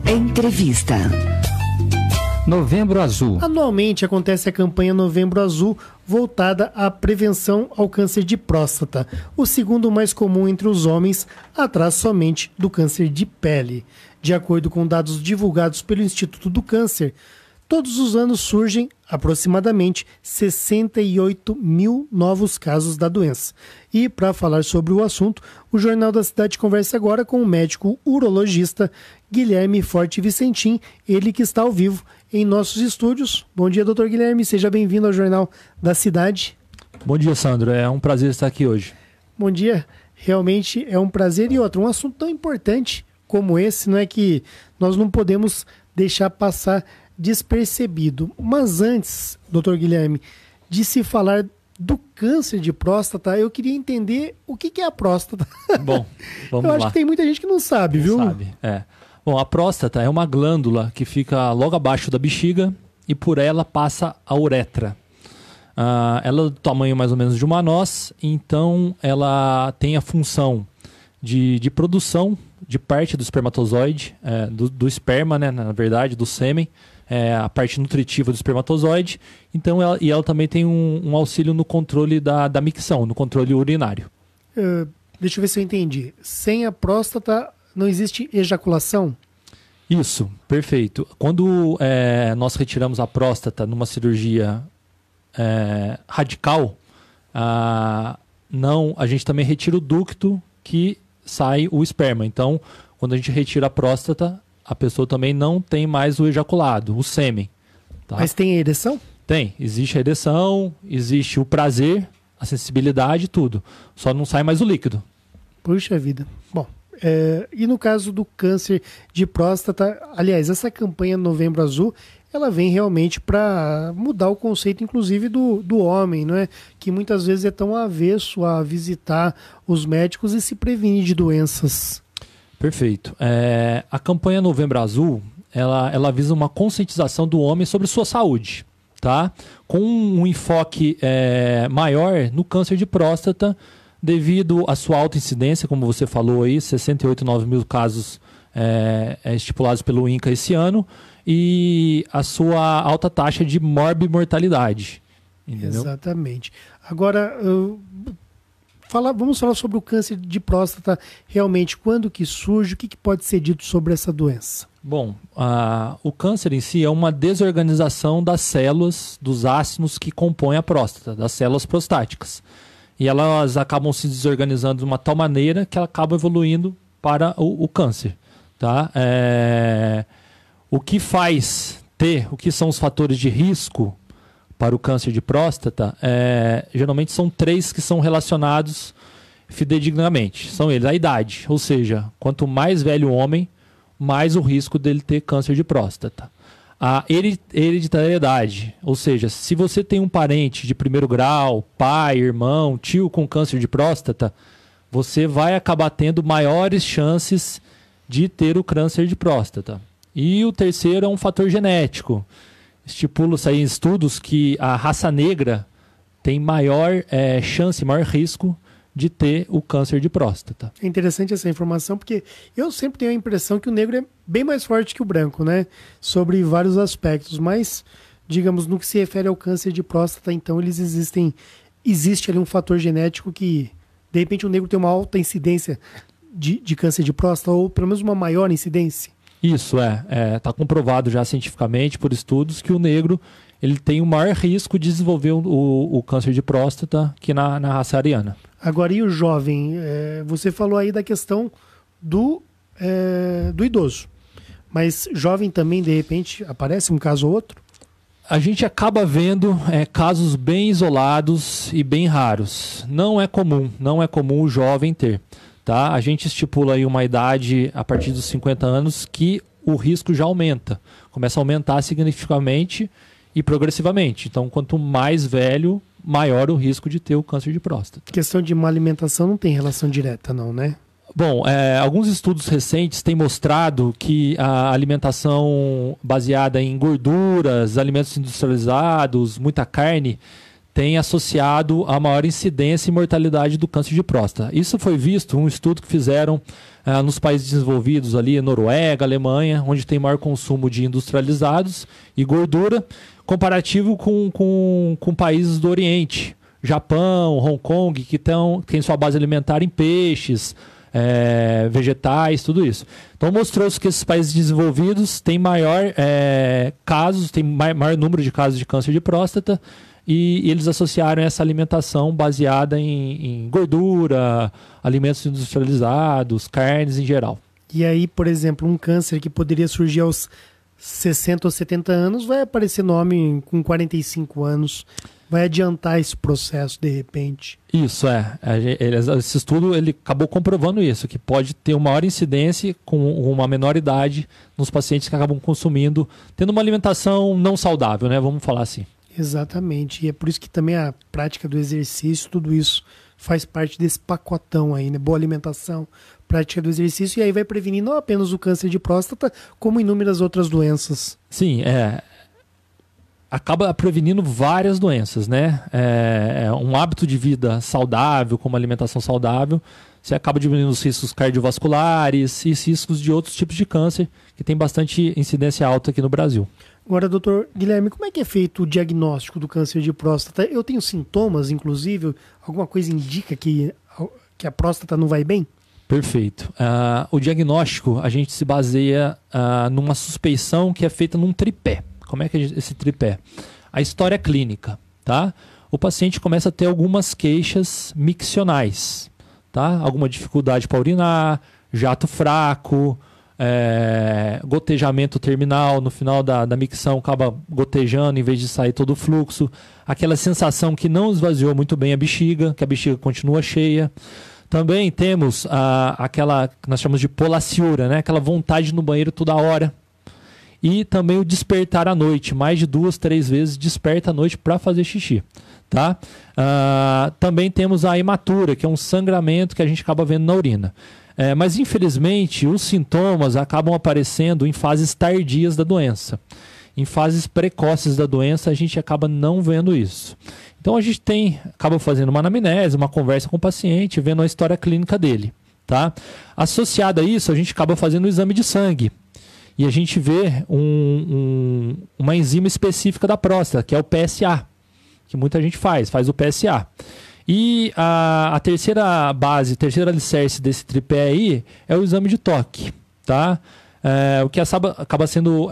Entrevista. Novembro Azul. Anualmente acontece a campanha Novembro Azul, voltada à prevenção ao câncer de próstata, o segundo mais comum entre os homens, atrás somente do câncer de pele. De acordo com dados divulgados pelo Instituto do Câncer, todos os anos surgem aproximadamente 68 mil novos casos da doença. E para falar sobre o assunto, o Jornal da Cidade conversa agora com o médico urologista Guilherme Forte Vicentim, ele que está ao vivo em nossos estúdios. Bom dia, doutor Guilherme, seja bem-vindo ao Jornal da Cidade. Bom dia, Sandro, é um prazer estar aqui hoje. Bom dia, realmente é um prazer. E outro, um assunto tão importante como esse, não é que nós não podemos deixar passar despercebido. Mas antes, doutor Guilherme, de se falar do câncer de próstata, eu queria entender o que é a próstata. Bom, vamos lá. Eu acho que tem muita gente que não sabe, viu? Não sabe, é. Bom, a próstata é uma glândula que fica logo abaixo da bexiga e por ela passa a uretra. Ela é do tamanho mais ou menos de uma noz, então ela tem a função de produção de parte do espermatozoide, do esperma, né, na verdade, do sêmen, a parte nutritiva do espermatozoide. Então, ela também tem um auxílio no controle da micção, no controle urinário. Deixa eu ver se eu entendi. Sem a próstata não existe ejaculação? Isso, perfeito. Quando nós retiramos a próstata numa cirurgia radical, a gente também retira o ducto que sai o esperma. Então, quando a gente retira a próstata, a pessoa também não tem mais o ejaculado, o sêmen. Tá? Mas tem a ereção? Tem. Existe a ereção, existe o prazer, a sensibilidade, tudo. Só não sai mais o líquido. Puxa vida. Bom, e no caso do câncer de próstata, aliás, essa campanha Novembro Azul, ela vem realmente para mudar o conceito, inclusive, do homem, não é? Que muitas vezes é tão avesso a visitar os médicos e se prevenir de doenças. Perfeito. A campanha Novembro Azul, ela visa uma conscientização do homem sobre sua saúde, tá? Com um enfoque maior no câncer de próstata, devido à sua alta incidência, como você falou aí, 68,9 mil casos estipulados pelo INCA esse ano, e a sua alta taxa de morbimortalidade. Entendeu? Exatamente. Agora, vamos falar sobre o câncer de próstata, realmente, quando que surge, o que pode ser dito sobre essa doença? Bom, o câncer em si é uma desorganização das células, dos ácidos que compõem a próstata, das células prostáticas. E elas acabam se desorganizando de uma tal maneira que ela acaba evoluindo para o câncer. Tá? O que são os fatores de risco para o câncer de próstata, geralmente são 3 que são relacionados fidedignamente. São eles: a idade, ou seja, quanto mais velho o homem, mais o risco dele ter câncer de próstata. A hereditariedade, ou seja, se você tem um parente de primeiro grau, pai, irmão, tio com câncer de próstata, você vai acabar tendo maiores chances de ter o câncer de próstata. E o terceiro é um fator genético. Estipula-se aí em estudos que a raça negra tem maior chance, maior risco de ter o câncer de próstata. É interessante essa informação, porque eu sempre tenho a impressão que o negro é bem mais forte que o branco, né? Sobre vários aspectos, mas, digamos, no que se refere ao câncer de próstata, então existe ali um fator genético que, de repente, o negro tem uma alta incidência de câncer de próstata, ou pelo menos uma maior incidência. Isso, está comprovado já cientificamente por estudos que o negro ele tem o maior risco de desenvolver o câncer de próstata que na raça ariana. Agora, e o jovem? Você falou aí da questão do idoso, mas jovem também, de repente, aparece um caso ou outro? A gente acaba vendo casos bem isolados e bem raros. Não é comum o jovem ter. Tá? A gente estipula aí uma idade a partir dos 50 anos que o risco já aumenta. Começa a aumentar significativamente e progressivamente. Então, quanto mais velho, maior o risco de ter o câncer de próstata. Questão de má alimentação não tem relação direta, não, né? Bom, alguns estudos recentes têm mostrado que a alimentação baseada em gorduras, alimentos industrializados, muita carne, tem associado a maior incidência e mortalidade do câncer de próstata. Isso foi visto, um estudo que fizeram nos países desenvolvidos ali, Noruega, Alemanha, onde tem maior consumo de industrializados e gordura, comparativo com países do Oriente, Japão, Hong Kong, que tem sua base alimentar em peixes, vegetais, tudo isso. Então mostrou-se que esses países desenvolvidos têm maior casos, têm maior número de casos de câncer de próstata, e eles associaram essa alimentação baseada em gordura, alimentos industrializados, carnes em geral. E aí, por exemplo, um câncer que poderia surgir aos 60 ou 70 anos vai aparecer no homem com 45 anos. Vai adiantar esse processo de repente. Isso, esse estudo ele acabou comprovando isso, que pode ter uma maior incidência com uma menor idade nos pacientes que acabam consumindo, tendo uma alimentação não saudável, né? Vamos falar assim. Exatamente, e é por isso que também a prática do exercício, tudo isso faz parte desse pacotão aí, né? Boa alimentação, prática do exercício, e aí vai prevenir não apenas o câncer de próstata, como inúmeras outras doenças. Sim, acaba prevenindo várias doenças, né? Um hábito de vida saudável, com uma alimentação saudável, você acaba diminuindo os riscos cardiovasculares e riscos de outros tipos de câncer, que tem bastante incidência alta aqui no Brasil. Agora, doutor Guilherme, como é que é feito o diagnóstico do câncer de próstata? Eu tenho sintomas, inclusive, alguma coisa indica que a próstata não vai bem? Perfeito. O diagnóstico, a gente se baseia numa suspeição que é feita num tripé. Como é que é esse tripé? A história clínica, tá? O paciente começa a ter algumas queixas miccionais, tá? Alguma dificuldade para urinar, jato fraco, gotejamento terminal, no final da micção acaba gotejando em vez de sair todo o fluxo, aquela sensação que não esvaziou muito bem a bexiga, que a bexiga continua cheia. Também temos aquela que nós chamamos de polaciúria, né? Aquela vontade no banheiro toda hora. E também o despertar à noite, mais de 2, 3 vezes desperta à noite para fazer xixi, tá? Também temos a hematura, que é um sangramento que a gente acaba vendo na urina. Mas, infelizmente, os sintomas acabam aparecendo em fases tardias da doença. Em fases precoces da doença, a gente acaba não vendo isso. Então, a gente acaba fazendo uma anamnese, uma conversa com o paciente, vendo a história clínica dele, tá? Associado a isso, a gente acaba fazendo o exame de sangue. E a gente vê uma enzima específica da próstata, que é o PSA, que muita gente faz o PSA. E a terceira alicerce desse tripé aí é o exame de toque, tá? O que acaba sendo...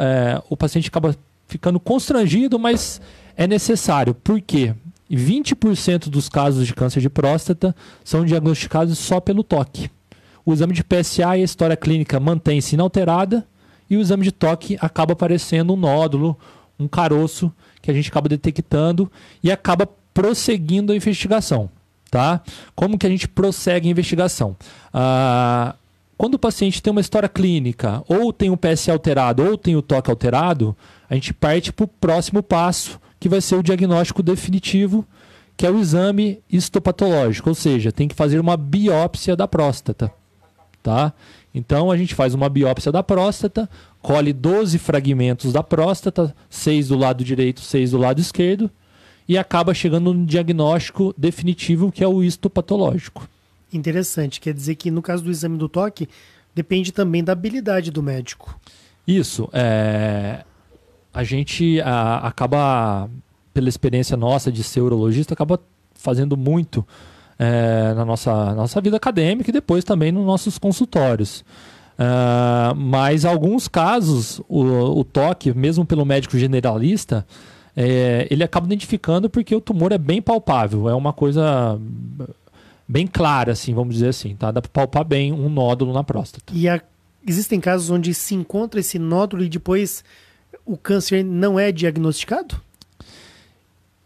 o paciente acaba ficando constrangido, mas é necessário. Por quê? 20% dos casos de câncer de próstata são diagnosticados só pelo toque. O exame de PSA e a história clínica mantém-se inalterada, e o exame de toque acaba aparecendo um nódulo, um caroço, que a gente acaba detectando e acaba prosseguindo a investigação, tá? Como que a gente prossegue a investigação? Quando o paciente tem uma história clínica, ou tem o PSA alterado, ou tem o toque alterado, a gente parte para o próximo passo, que vai ser o diagnóstico definitivo, que é o exame histopatológico, ou seja, tem que fazer uma biópsia da próstata, tá? Então, a gente faz uma biópsia da próstata, colhe 12 fragmentos da próstata, 6 do lado direito, 6 do lado esquerdo, e acaba chegando no diagnóstico definitivo, que é o histopatológico. Interessante, quer dizer que no caso do exame do toque, depende também da habilidade do médico. Isso, a gente acaba, pela experiência nossa de ser urologista, acaba fazendo muito na nossa vida acadêmica e depois também nos nossos consultórios. Mas alguns casos, o toque, mesmo pelo médico generalista, ele acaba identificando porque o tumor é bem palpável, é uma coisa bem clara, assim, vamos dizer assim, tá? Dá para palpar bem um nódulo na próstata. E existem casos onde se encontra esse nódulo e depois o câncer não é diagnosticado?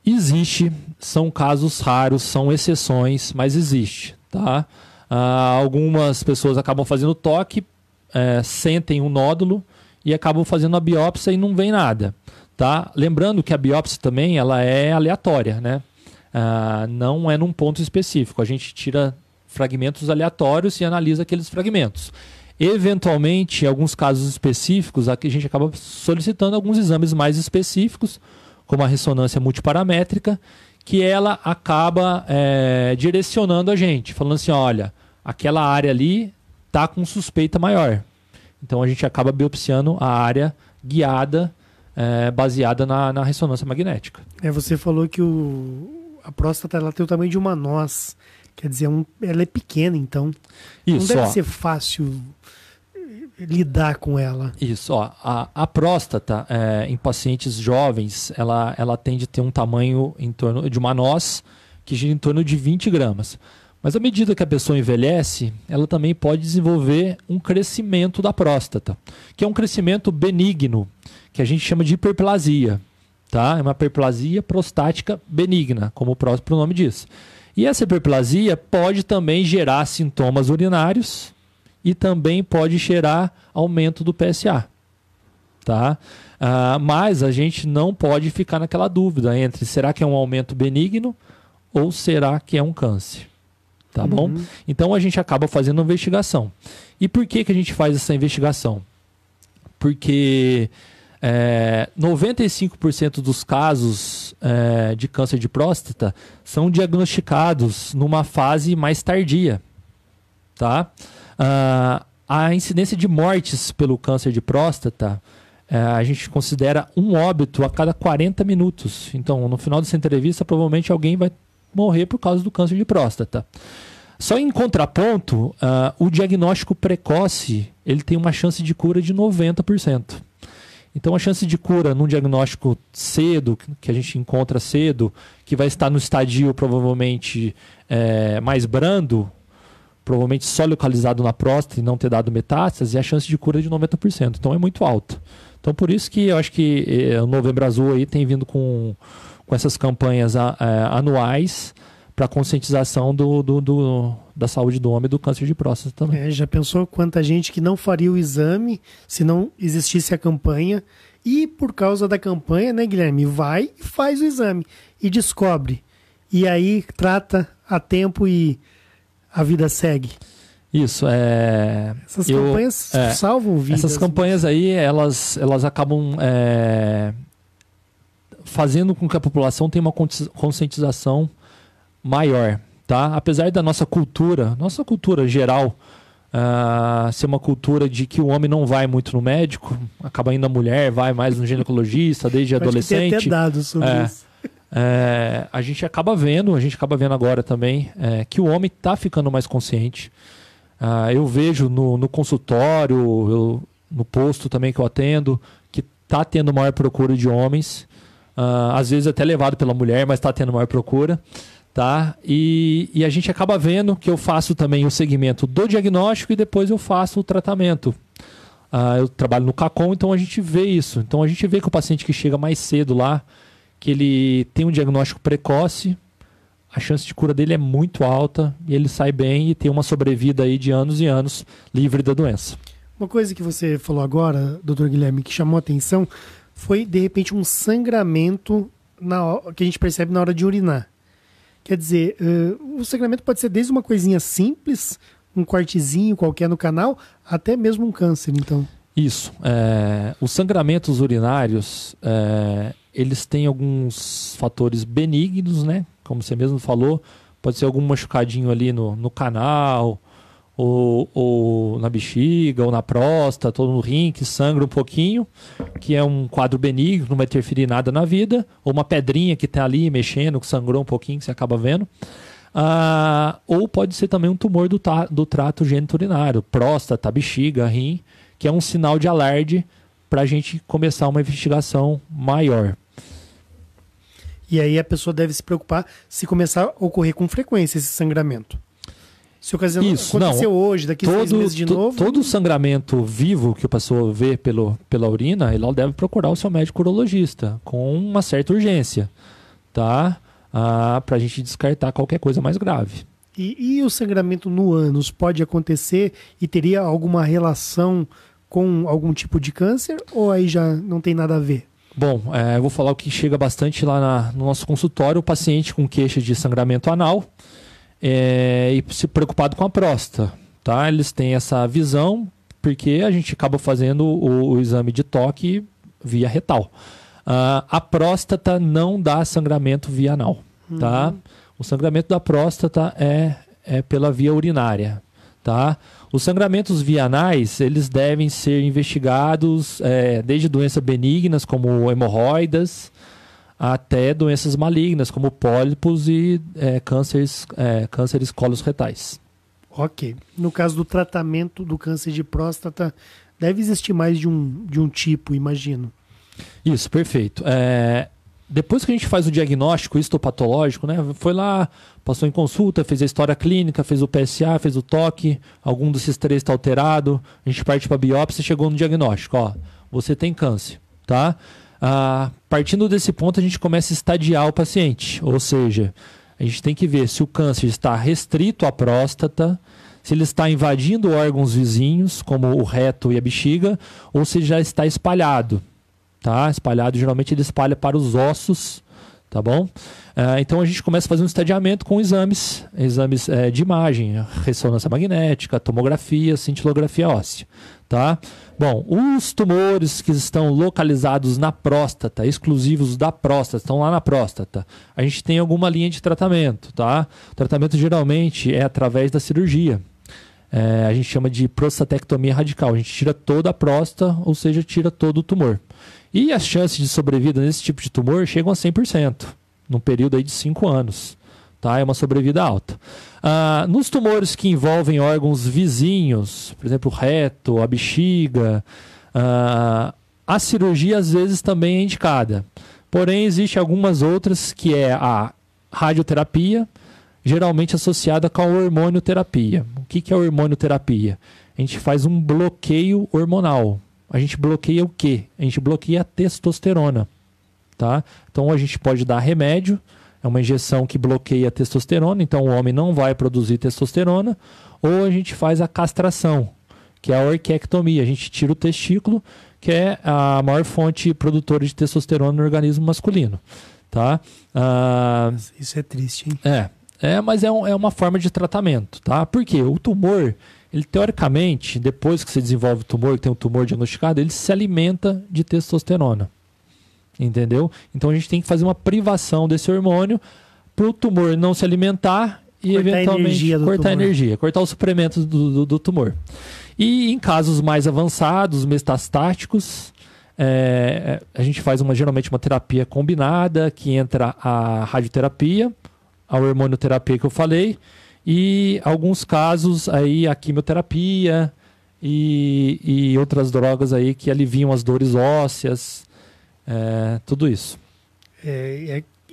Existe, são casos raros, são exceções, mas existe, tá? Algumas pessoas acabam fazendo toque, sentem um nódulo e acabam fazendo a biópsia e não vem nada, tá? Lembrando que a biópsia também ela é aleatória, né? Não é num ponto específico, a gente tira fragmentos aleatórios e analisa aqueles fragmentos. Eventualmente, em alguns casos específicos, a gente acaba solicitando alguns exames mais específicos, como a ressonância multiparamétrica, que ela acaba direcionando a gente, falando assim, olha, aquela área ali está com suspeita maior. Então a gente acaba biopsiando a área guiada, baseada na ressonância magnética. Você falou que a próstata ela tem o tamanho de uma noz. Quer dizer, ela é pequena, então Isso, não deve ser fácil lidar com ela. Isso, a próstata em pacientes jovens, ela tende a ter um tamanho em torno de uma noz que gira em torno de 20 gramas. Mas à medida que a pessoa envelhece, ela também pode desenvolver um crescimento da próstata, que é um crescimento benigno, que a gente chama de hiperplasia. Tá? É uma hiperplasia prostática benigna, como o próprio nome diz. E essa hiperplasia pode também gerar sintomas urinários e também pode gerar aumento do PSA. Tá? Mas a gente não pode ficar naquela dúvida entre será que é um aumento benigno ou será que é um câncer. Tá bom? Então a gente acaba fazendo uma investigação. E por que a gente faz essa investigação? Porque 95% dos casos de câncer de próstata são diagnosticados numa fase mais tardia. Tá? A incidência de mortes pelo câncer de próstata, a gente considera um óbito a cada 40 minutos. Então, no final dessa entrevista, provavelmente alguém vai morrer por causa do câncer de próstata. Só em contraponto, o diagnóstico precoce ele tem uma chance de cura de 90%. Então, a chance de cura num diagnóstico cedo, que a gente encontra cedo, que vai estar no estadio provavelmente mais brando, provavelmente só localizado na próstata e não ter dado metástase, a chance de cura é de 90%. Então, é muito alta. Então, por isso que eu acho que o Novembro Azul aí tem vindo com essas campanhas anuais para conscientização da saúde do homem e do câncer de próstata também. Já pensou quanta gente que não faria o exame se não existisse a campanha? E por causa da campanha, né, Guilherme? Vai e faz o exame e descobre. E aí trata a tempo e a vida segue. Isso, Essas campanhas salvam vidas. Essas campanhas aí, elas acabam fazendo com que a população tenha uma conscientização maior, tá? Apesar da nossa cultura geral ser uma cultura de que o homem não vai muito no médico, acaba indo a mulher, vai mais no ginecologista desde adolescente. Tem até dados sobre isso. A gente acaba vendo agora também que o homem está ficando mais consciente. Eu vejo no consultório, no posto também que eu atendo, que está tendo maior procura de homens, às vezes até levado pela mulher, mas está tendo maior procura. Tá? E a gente acaba vendo que eu faço também o segmento do diagnóstico e depois eu faço o tratamento. Eu trabalho no CACOM, então a gente vê isso. Então a gente vê que o paciente que chega mais cedo lá, que ele tem um diagnóstico precoce, a chance de cura dele é muito alta e ele sai bem e tem uma sobrevida aí de anos e anos livre da doença. Uma coisa que você falou agora, doutor Guilherme, que chamou a atenção, foi de repente um sangramento que a gente percebe na hora de urinar. Quer dizer, o sangramento pode ser desde uma coisinha simples, um cortezinho qualquer no canal, até mesmo um câncer, então. Isso. Os sangramentos urinários, eles têm alguns fatores benignos, né? Como você mesmo falou, pode ser algum machucadinho ali no canal, ou na bexiga, ou na próstata, ou no rim, que sangra um pouquinho, que é um quadro benigno, não vai interferir nada na vida, ou uma pedrinha que está ali mexendo, que sangrou um pouquinho, que você acaba vendo. Ou pode ser também um tumor do trato geniturinário, próstata, bexiga, rim, que é um sinal de alarde para a gente começar uma investigação maior. E aí a pessoa deve se preocupar se começar a ocorrer com frequência esse sangramento. Se aconteceu hoje, daqui a 6 meses de novo... Todo sangramento vivo que a pessoa vê pela urina, ela deve procurar o seu médico urologista com uma certa urgência, tá? Para a gente descartar qualquer coisa mais grave. E o sangramento no ânus pode acontecer e teria alguma relação com algum tipo de câncer ou aí já não tem nada a ver? Bom, eu vou falar o que chega bastante lá no nosso consultório, o paciente com queixa de sangramento anal, e se preocupado com a próstata, tá? Eles têm essa visão porque a gente acaba fazendo o exame de toque via retal. A próstata não dá sangramento via anal, tá? O sangramento da próstata é pela via urinária, tá? Os sangramentos vianais, eles devem ser investigados desde doenças benignas, como hemorroidas, até doenças malignas, como pólipos e cânceres coloretais. Ok. No caso do tratamento do câncer de próstata, deve existir mais de um tipo, imagino. Isso, perfeito. Depois que a gente faz o diagnóstico histopatológico, né, foi lá, passou em consulta, fez a história clínica, fez o PSA, fez o toque, algum desses três está alterado, a gente parte para a biópsia e chegou no diagnóstico. Ó, você tem câncer, tá? Partindo desse ponto, a gente começa a estadiar o paciente, ou seja, a gente tem que ver se o câncer está restrito à próstata, se ele está invadindo órgãos vizinhos, como o reto e a bexiga, ou se já está espalhado. Tá? Espalhado, geralmente ele espalha para os ossos, tá bom? Então a gente começa a fazer um estadiamento com exames de imagem, ressonância magnética, tomografia, cintilografia óssea, tá? Bom, os tumores que estão localizados na próstata, exclusivos da próstata, estão lá na próstata, a gente tem alguma linha de tratamento, tá? O tratamento geralmente é através da cirurgia. A gente chama de prostatectomia radical, a gente tira toda a próstata, ou seja, tira todo o tumor. E as chances de sobrevida nesse tipo de tumor chegam a 100%, num período aí de 5 anos. Tá? É uma sobrevida alta. Nos tumores que envolvem órgãos vizinhos, por exemplo, o reto, a bexiga, a cirurgia às vezes também é indicada. Porém, existe algumas outras que é a radioterapia, geralmente associada com a hormonioterapia. O que é a hormonioterapia? A gente faz um bloqueio hormonal. A gente bloqueia o quê? A gente bloqueia a testosterona. Tá? Então a gente pode dar remédio, é uma injeção que bloqueia a testosterona, então o homem não vai produzir testosterona, ou a gente faz a castração, que é a orquiectomia. A gente tira o testículo, que é a maior fonte produtora de testosterona no organismo masculino. Tá? Isso é triste, hein? Mas é uma forma de tratamento. Tá? Por quê? O tumor, ele teoricamente, depois que você desenvolve o tumor, que tem um tumor diagnosticado, ele se alimenta de testosterona. Entendeu? Então a gente tem que fazer uma privação desse hormônio para o tumor não se alimentar e eventualmente cortar a energia, cortar os suprimentos do tumor. E em casos mais avançados, metastáticos, a gente faz geralmente uma terapia combinada, que entra a radioterapia, a hormonioterapia que eu falei, e alguns casos aí a quimioterapia e outras drogas aí que aliviam as dores ósseas, tudo isso.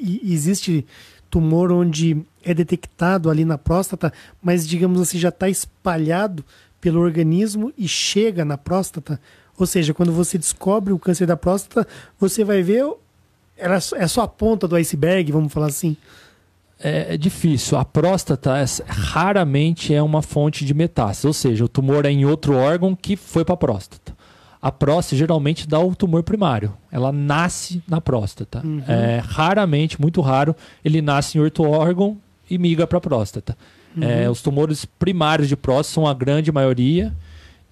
Existe tumor onde é detectado ali na próstata, mas digamos assim, já está espalhado pelo organismo e chega na próstata. Ou seja, quando você descobre o câncer da próstata, você vai ver, é só a ponta do iceberg, vamos falar assim. É difícil. A próstata raramente é uma fonte de metástase, ou seja, o tumor é em outro órgão que foi para a próstata. A próstata geralmente dá o tumor primário. Ela nasce na próstata. Uhum. Raramente, muito raro, ele nasce em outro órgão e migra para a próstata. Uhum. Os tumores primários de próstata são a grande maioria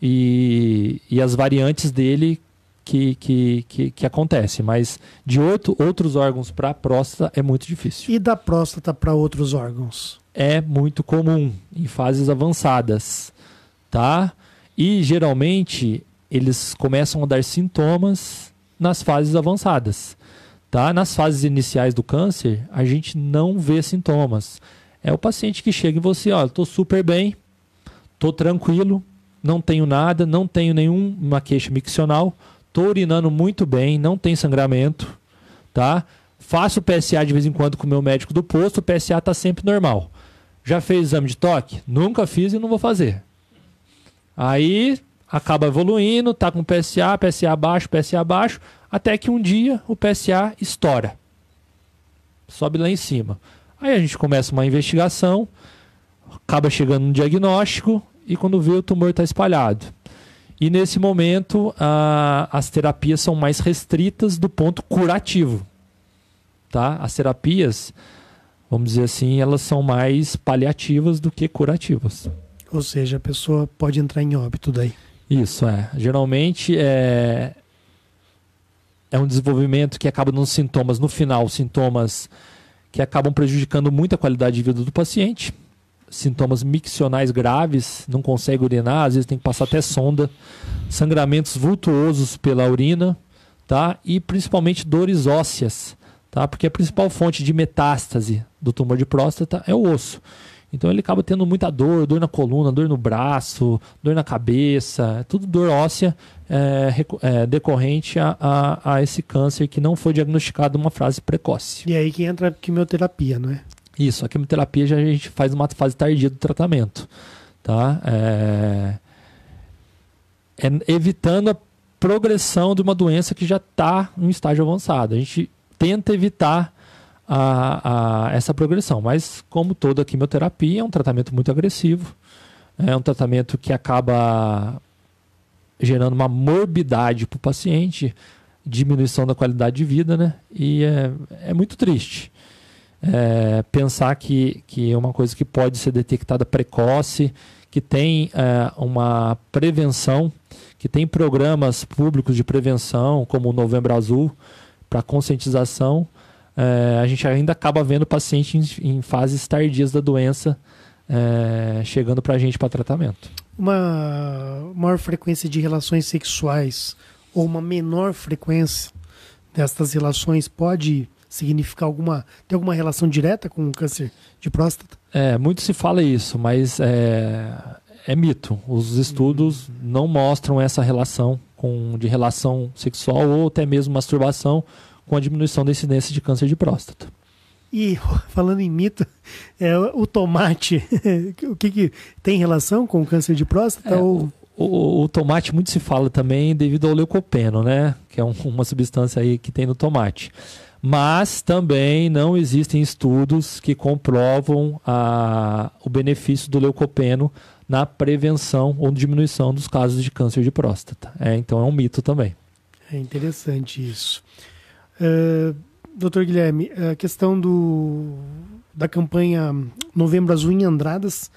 e as variantes dele que acontecem. Mas de outros órgãos para a próstata é muito difícil. E da próstata para outros órgãos? É muito comum em fases avançadas. Tá? E geralmente eles começam a dar sintomas nas fases avançadas. Tá? Nas fases iniciais do câncer, a gente não vê sintomas. É o paciente que chega e você, ó, estou super bem, estou tranquilo, não tenho nada, não tenho nenhuma queixa miccional, estou urinando muito bem, não tem sangramento, tá? Faço PSA de vez em quando com o meu médico do posto, o PSA está sempre normal. Já fez exame de toque? Nunca fiz e não vou fazer. Aí acaba evoluindo, tá com PSA baixo, até que um dia o PSA estoura. Sobe lá em cima. Aí a gente começa uma investigação, acaba chegando no diagnóstico e quando vê o tumor está espalhado. E nesse momento as terapias são mais restritas do ponto curativo. Tá? As terapias, vamos dizer assim, elas são mais paliativas do que curativas. Ou seja, a pessoa pode entrar em óbito daí. Isso, geralmente é um desenvolvimento que acaba nos sintomas, no final, sintomas que acabam prejudicando muito a qualidade de vida do paciente. sintomas miccionais graves, não consegue urinar, às vezes tem que passar até sonda, sangramentos vultuosos pela urina, tá? E principalmente dores ósseas, tá? Porque a principal fonte de metástase do tumor de próstata é o osso. Então ele acaba tendo muita dor na coluna, dor no braço, dor na cabeça, tudo dor óssea decorrente a esse câncer que não foi diagnosticado numa fase precoce. E aí que entra a quimioterapia, não é? Isso, a quimioterapia já a gente faz uma fase tardia do tratamento, tá? Evitando a progressão de uma doença que já está em um estágio avançado. A gente tenta evitar essa progressão, mas como toda quimioterapia, é um tratamento muito agressivo, é um tratamento que acaba gerando uma morbidade para o paciente, diminuição da qualidade de vida, né? E é muito triste. Pensar que é uma coisa que pode ser detectada precoce, que tem uma prevenção, que tem programas públicos de prevenção, como o Novembro Azul, para conscientização. A gente ainda acaba vendo pacientes em fases tardias da doença chegando para a gente para tratamento. Uma maior frequência de relações sexuais ou uma menor frequência destas relações pode significar tem alguma relação direta com o câncer de próstata? Muito se fala isso, mas é mito. Os estudos não mostram essa relação de relação sexual ou até mesmo masturbação com a diminuição da incidência de câncer de próstata. E falando em mito, o tomate, o que tem relação com o câncer de próstata? O tomate muito se fala também devido ao leucopeno, né? Que é uma substância aí que tem no tomate. Mas também não existem estudos que comprovam o benefício do leucopeno na prevenção ou diminuição dos casos de câncer de próstata. Então é um mito também. É interessante isso. Doutor Guilherme, a questão da campanha Novembro Azul em Andradas,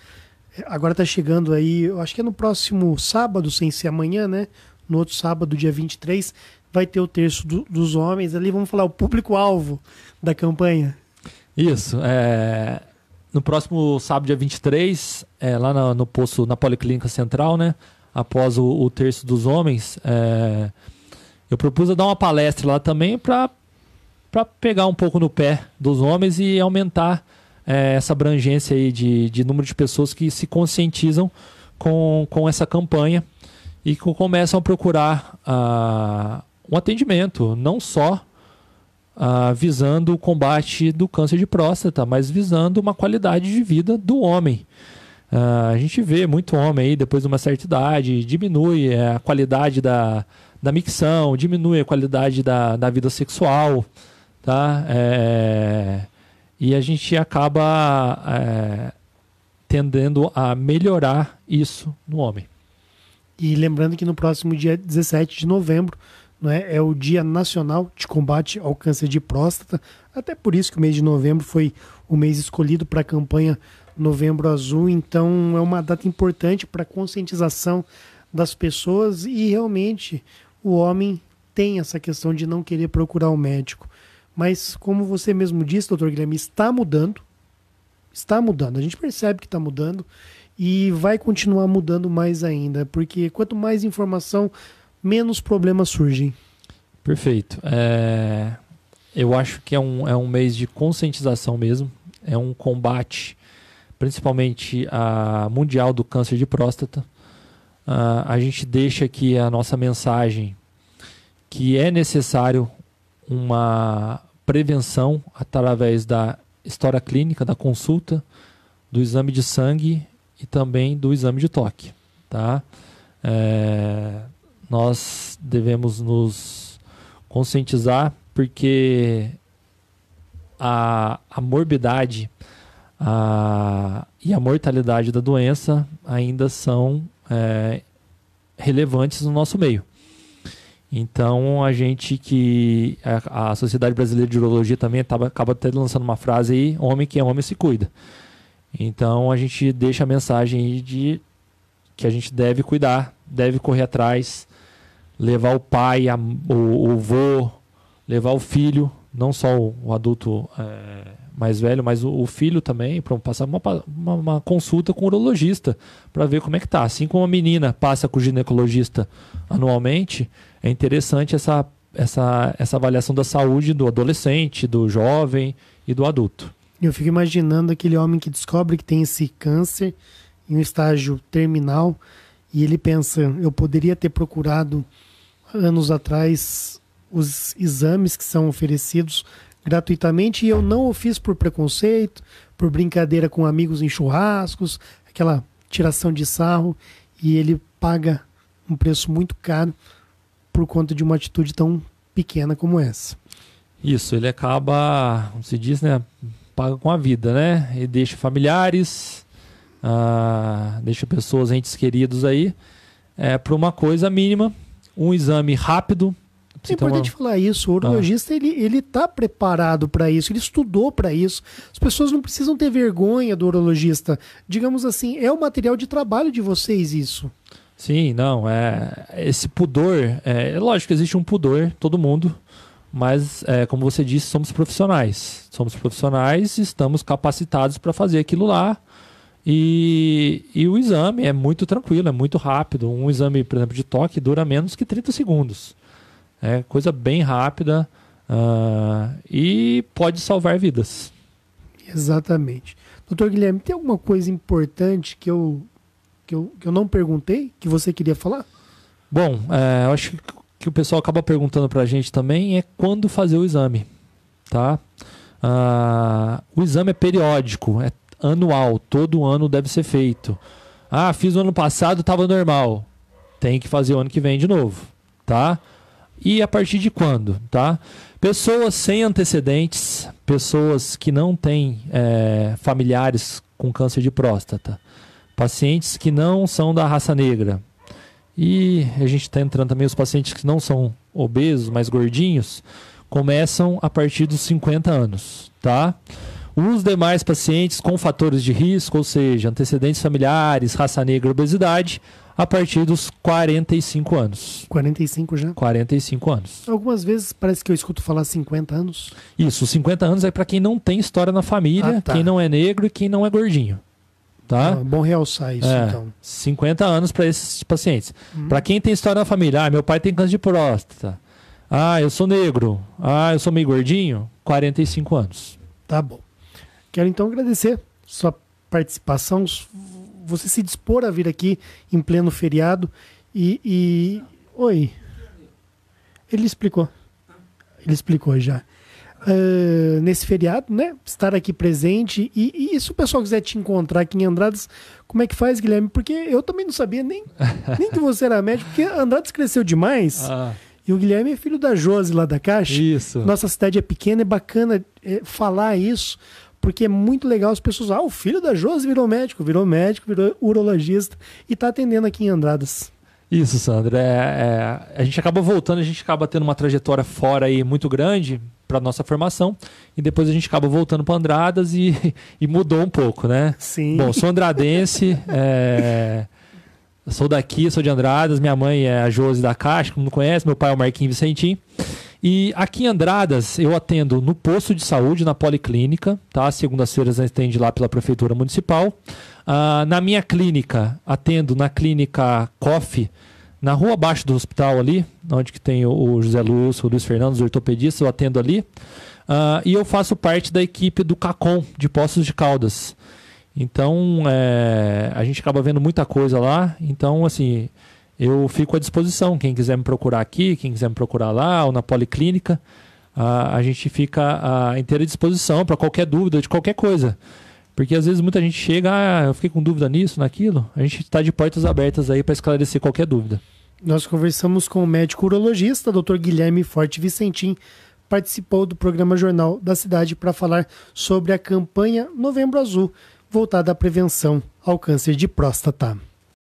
agora está chegando aí, eu acho que é no próximo sábado, sem ser amanhã, né? No outro sábado, dia 23, vai ter o terço dos homens ali, vamos falar, o público-alvo da campanha. Isso, no próximo sábado, dia 23, lá no posto, na Policlínica Central, né? Após o terço dos homens, eu propus dar uma palestra lá também para pegar um pouco no pé dos homens e aumentar essa abrangência aí de número de pessoas que se conscientizam com essa campanha e que começam a procurar um atendimento, não só visando o combate do câncer de próstata, mas visando uma qualidade de vida do homem. A gente vê muito homem aí, depois de uma certa idade, diminui a qualidade da micção, diminui a qualidade da vida sexual, tá? E a gente acaba tendendo a melhorar isso no homem. E lembrando que no próximo dia 17 de novembro, não é o Dia Nacional de Combate ao Câncer de Próstata. Até por isso que o mês de novembro foi o mês escolhido para a campanha Novembro Azul. Então é uma data importante para a conscientização das pessoas e realmente o homem tem essa questão de não querer procurar o médico. Mas como você mesmo disse, doutor Guilherme, está mudando. Está mudando. A gente percebe que está mudando e vai continuar mudando mais ainda, porque quanto mais informação, menos problemas surgem. Perfeito. Eu acho que é um mês de conscientização mesmo. É um combate, principalmente mundial do câncer de próstata. A gente deixa aqui a nossa mensagem que é necessário uma prevenção através da história clínica, da consulta, do exame de sangue e também do exame de toque, tá? Nós devemos nos conscientizar porque a morbidade e a mortalidade da doença ainda são relevantes no nosso meio. Então, a Sociedade Brasileira de Urologia também acaba até lançando uma frase aí, homem que é homem se cuida. Então, a gente deixa a mensagem aí de que a gente deve cuidar, deve correr atrás, levar o pai, o avô, levar o filho, não só o adulto mais velho, mas o filho também, para passar uma consulta com o urologista para ver como é que tá. Assim como a menina passa com o ginecologista anualmente, é interessante essa avaliação da saúde do adolescente, do jovem e do adulto. Eu fico imaginando aquele homem que descobre que tem esse câncer em um estágio terminal e ele pensa, eu poderia ter procurado anos atrás os exames que são oferecidos gratuitamente e eu não o fiz por preconceito, por brincadeira com amigos em churrascos, aquela tiração de sarro, e ele paga um preço muito caro por conta de uma atitude tão pequena como essa. Isso, ele acaba, como se diz, né, paga com a vida, né? E deixa familiares, deixa pessoas, entes queridos aí, para uma coisa mínima, um exame rápido. É importante falar isso, o urologista ele está preparado para isso, ele estudou para isso. As pessoas não precisam ter vergonha do urologista. Digamos assim, é o material de trabalho de vocês isso. Sim, não, esse pudor, é lógico que existe um pudor, todo mundo, mas como você disse, somos profissionais. Somos profissionais e estamos capacitados para fazer aquilo lá. E o exame é muito tranquilo, é muito rápido. Um exame, por exemplo, de toque dura menos que 30 segundos. É coisa bem rápida e pode salvar vidas. Exatamente. Doutor Guilherme, tem alguma coisa importante que eu não perguntei, que você queria falar? Bom, eu acho que o pessoal acaba perguntando pra gente também quando fazer o exame, tá? O exame é periódico, é anual, todo ano deve ser feito. Fiz o ano passado, estava normal. Tem que fazer o ano que vem de novo, tá? E a partir de quando, tá? Pessoas sem antecedentes, pessoas que não têm familiares com câncer de próstata, pacientes que não são da raça negra, e a gente está entrando também os pacientes que não são obesos, mais gordinhos, começam a partir dos 50 anos, tá? Os demais pacientes com fatores de risco, ou seja, antecedentes familiares, raça negra, obesidade, a partir dos 45 anos. 45 já? 45 anos. Algumas vezes parece que eu escuto falar 50 anos. Isso, 50 anos é para quem não tem história na família, quem não é negro e quem não é gordinho. Tá? Bom realçar isso, então. 50 anos para esses pacientes. Para quem tem história na família, meu pai tem câncer de próstata. Eu sou negro. Eu sou meio gordinho. 45 anos. Tá bom. Quero então agradecer sua participação, você se dispor a vir aqui em pleno feriado Oi. Ele explicou já. Nesse feriado, né? Estar aqui presente e se o pessoal quiser te encontrar aqui em Andradas, como é que faz, Guilherme? Porque eu também não sabia nem que você era médico, porque Andradas cresceu demais. E o Guilherme é filho da Josi lá da Caixa. Isso. Nossa cidade é pequena, é bacana falar isso, porque é muito legal as pessoas. O filho da Josi virou médico, virou urologista e está atendendo aqui em Andradas. Isso, Sandro. A gente acaba voltando, a gente acaba tendo uma trajetória fora aí muito grande para nossa formação e depois a gente acaba voltando para Andradas e mudou um pouco, né? Sim. Bom, sou andradense, sou daqui, sou de Andradas, minha mãe é a Josi da Caixa, como não conhece, meu pai é o Marquinhos Vicentim. E aqui em Andradas eu atendo no posto de saúde, na policlínica, tá? Segundas-feiras eu atendo lá pela Prefeitura Municipal. Na minha clínica, atendo na clínica COF, na rua abaixo do hospital ali, onde que tem o José Lúcio, o Luiz Fernando, os ortopedistas, eu atendo ali. E eu faço parte da equipe do CACOM, de Poços de Caldas. Então, a gente acaba vendo muita coisa lá. Então, assim, eu fico à disposição. Quem quiser me procurar aqui, quem quiser me procurar lá, ou na policlínica, a gente fica à inteira disposição para qualquer dúvida de qualquer coisa. Porque às vezes muita gente chega, eu fiquei com dúvida nisso, naquilo. A gente está de portas abertas aí para esclarecer qualquer dúvida. Nós conversamos com o médico urologista, Dr. Guilherme Forte Vicentim, participou do programa Jornal da Cidade para falar sobre a campanha Novembro Azul, voltada à prevenção ao câncer de próstata.